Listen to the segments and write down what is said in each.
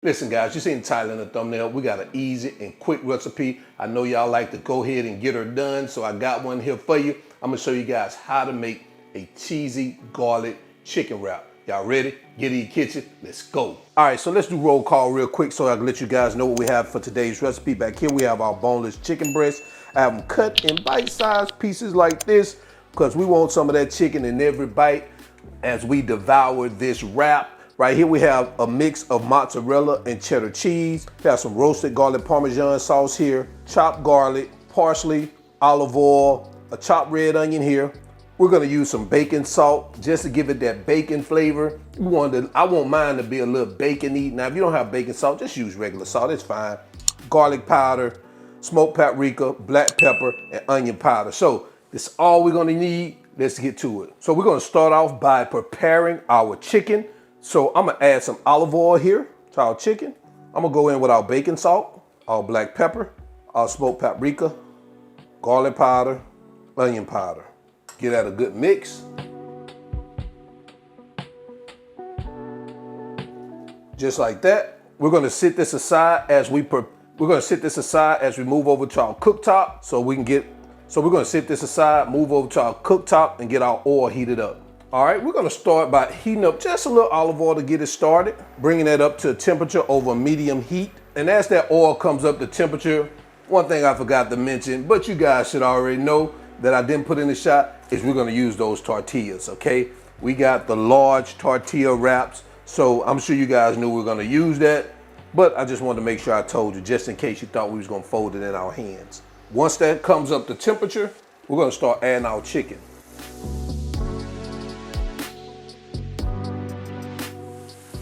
Listen guys, you seen the title and the thumbnail. We got an easy and quick recipe. I know y'all like to go ahead and get her done, so I got one here for you. I'm gonna show you guys how to make a cheesy garlic chicken wrap. Y'all ready? Get in your kitchen, let's go. All right, so let's do roll call real quick so I can let you guys know what we have for today's recipe. Back here we have our boneless chicken breasts. I have them cut in bite-sized pieces like this because we want some of that chicken in every bite as we devour this wrap. Right here we have a mix of mozzarella and cheddar cheese. We have some roasted garlic Parmesan sauce here, chopped garlic, parsley, olive oil, a chopped red onion here. We're gonna use some bacon salt just to give it that bacon flavor. I want mine to be a little bacony. Now if you don't have bacon salt, just use regular salt, it's fine. Garlic powder, smoked paprika, black pepper, and onion powder. So this is all we're gonna need. Let's get to it. So we're gonna start off by preparing our chicken. So I'm gonna add some olive oil here to our chicken. I'm gonna go in with our bacon salt, our black pepper, our smoked paprika, garlic powder, onion powder. Get that a good mix. Just like that. We're gonna sit this aside as we move over to our cooktop so we're gonna sit this aside, move over to our cooktop and get our oil heated up. All right, we're gonna start by heating up just a little olive oil to get it started, bringing that up to a temperature over medium heat. And as that oil comes up to temperature, one thing I forgot to mention, but you guys should already know that I didn't put in the shot, is we're gonna use those tortillas, okay? We got the large tortilla wraps, so I'm sure you guys knew we were gonna use that, but I just wanted to make sure I told you, just in case you thought we was gonna fold it in our hands. Once that comes up to temperature, we're gonna start adding our chicken.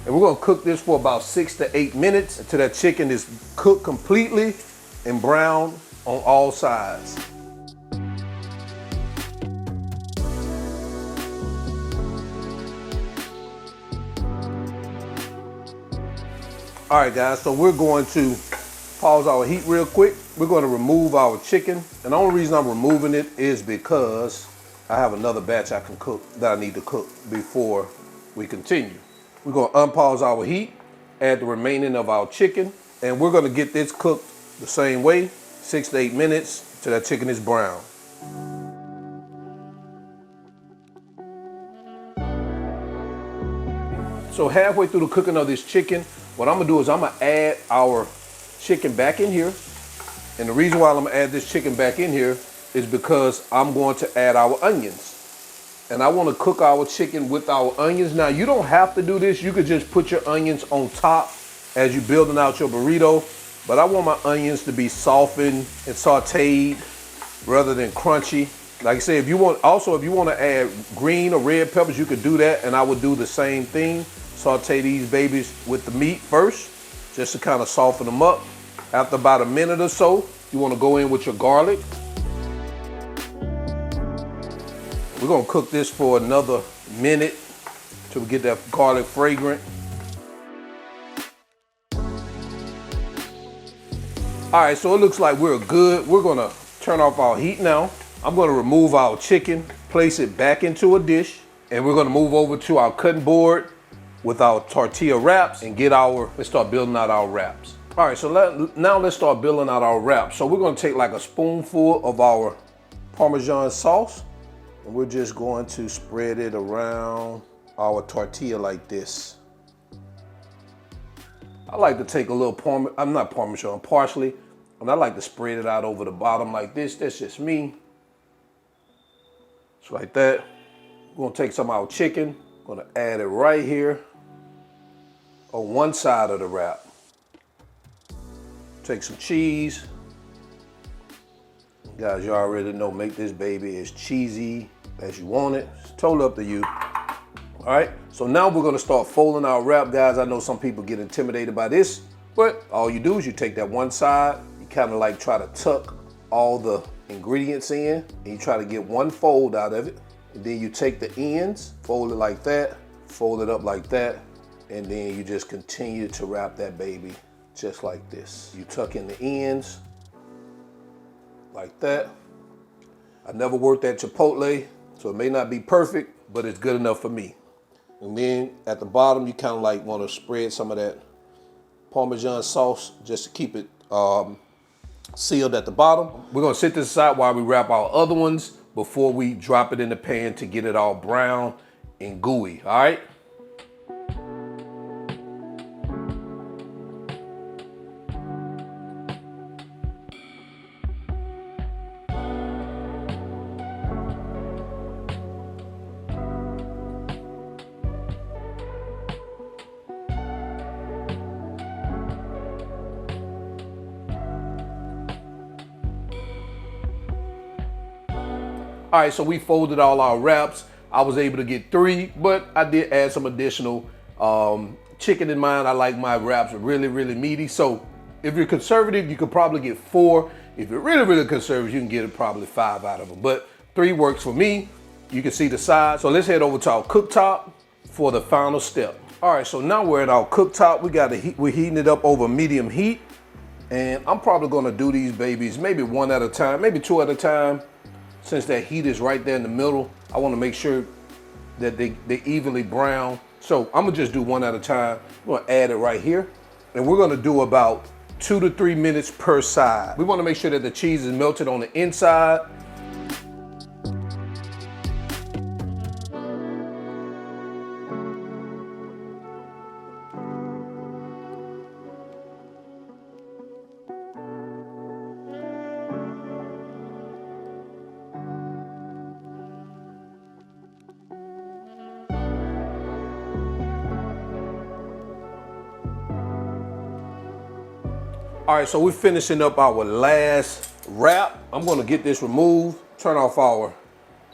And we're gonna cook this for about 6 to 8 minutes until that chicken is cooked completely and brown on all sides. All right guys, so we're going to pause our heat real quick. We're gonna remove our chicken. And the only reason I'm removing it is because I have another batch I can cook that I need to cook before we continue. We're gonna unpause our heat, add the remaining of our chicken, and we're gonna get this cooked the same way, 6 to 8 minutes till that chicken is brown. So halfway through the cooking of this chicken, what I'm gonna do is I'm gonna add our chicken back in here. And the reason why I'm gonna add this chicken back in here is because I'm going to add our onions. And I wanna cook our chicken with our onions. Now you don't have to do this. You could just put your onions on top as you're building out your burrito. But I want my onions to be softened and sauteed rather than crunchy. Like I said, if you want to add green or red peppers, you could do that. And I would do the same thing. Saute these babies with the meat first, just to kind of soften them up. After about a minute or so, you wanna go in with your garlic. We're gonna cook this for another minute till we get that garlic fragrant. All right, so it looks like we're good. We're gonna turn off our heat now. I'm gonna remove our chicken, place it back into a dish, and we're gonna move over to our cutting board with our tortilla wraps and let's start building out our wraps. All right, so now let's start building out our wraps. So we're gonna take like a spoonful of our Parmesan sauce, and we're just going to spread it around our tortilla like this. I like to take a little parsley, and I like to spread it out over the bottom like this. That's just me. Just like that. We're gonna take some of our chicken, gonna add it right here on one side of the wrap. Take some cheese. Guys, you already know, make this baby as cheesy as you want it. It's totally up to you. All right, so now we're gonna start folding our wrap, guys. I know some people get intimidated by this, but all you do is you take that one side, you kind of like try to tuck all the ingredients in, and you try to get one fold out of it. And then you take the ends, fold it like that, fold it up like that, and then you just continue to wrap that baby just like this. You tuck in the ends like that. I never worked at Chipotle, so it may not be perfect, but it's good enough for me. And then at the bottom, you kind of like want to spread some of that Parmesan sauce just to keep it sealed at the bottom. We're gonna sit this aside while we wrap our other ones before we drop it in the pan to get it all brown and gooey, all right? All right, so we folded all our wraps. I was able to get 3, but I did add some additional chicken in mine. I like my wraps really, really meaty. So if you're conservative, you could probably get 4. If you're really, really conservative, you can get probably 5 out of them. But 3 works for me. You can see the size. So let's head over to our cooktop for the final step. All right, so now we're at our cooktop. We're heating it up over medium heat. And I'm probably gonna do these babies maybe 1 at a time, maybe 2 at a time. Since that heat is right there in the middle, I want to make sure that they evenly brown. So I'm gonna just do 1 at a time. I'm gonna add it right here. And we're gonna do about 2 to 3 minutes per side. We wanna make sure that the cheese is melted on the inside. All right, so we're finishing up our last wrap. I'm gonna get this removed, turn off our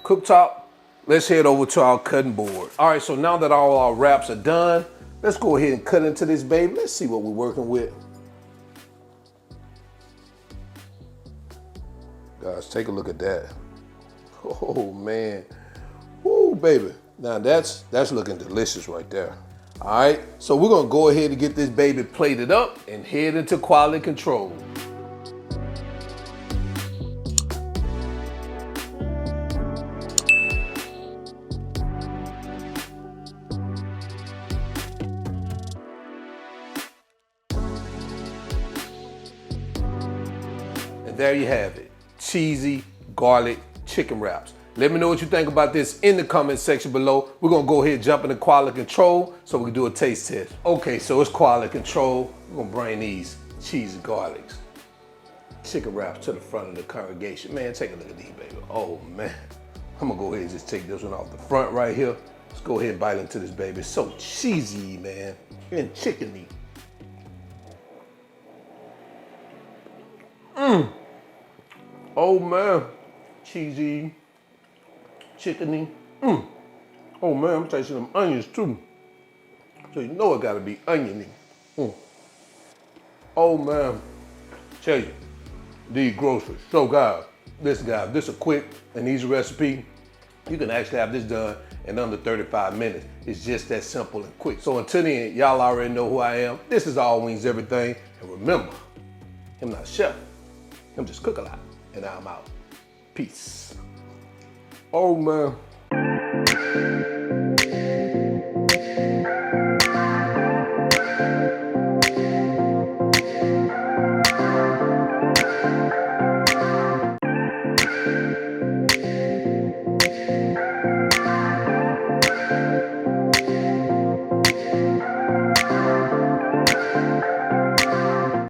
cooktop. Let's head over to our cutting board. All right, so now that all our wraps are done, let's go ahead and cut into this baby. Let's see what we're working with. Guys, take a look at that. Oh man, woo baby. Now that's looking delicious right there. All right, so we're gonna go ahead and get this baby plated up and head into quality control. And there you have it, cheesy garlic chicken wraps. Let me know what you think about this in the comment section below. We're gonna go ahead and jump into quality control so we can do a taste test. Okay, so it's quality control. We're gonna bring these cheesy garlics, chicken wraps to the front of the congregation. Man, take a look at these, baby. Oh man. I'm gonna go ahead and just take this one off the front right here. Let's go ahead and bite into this baby. It's so cheesy, man, and chickeny. Oh man, cheesy. Chickeny. Oh man, I'm tasting them onions too. So you know it gotta be oniony. Oh man, tell you, these groceries. So guys, this is a quick and easy recipe. You can actually have this done in under 35 minutes. It's just that simple and quick. So until then, y'all already know who I am. This is All Wings Everything. And remember, I'm not a chef. I'm just cook a lot. And I'm out. Peace. Oh man.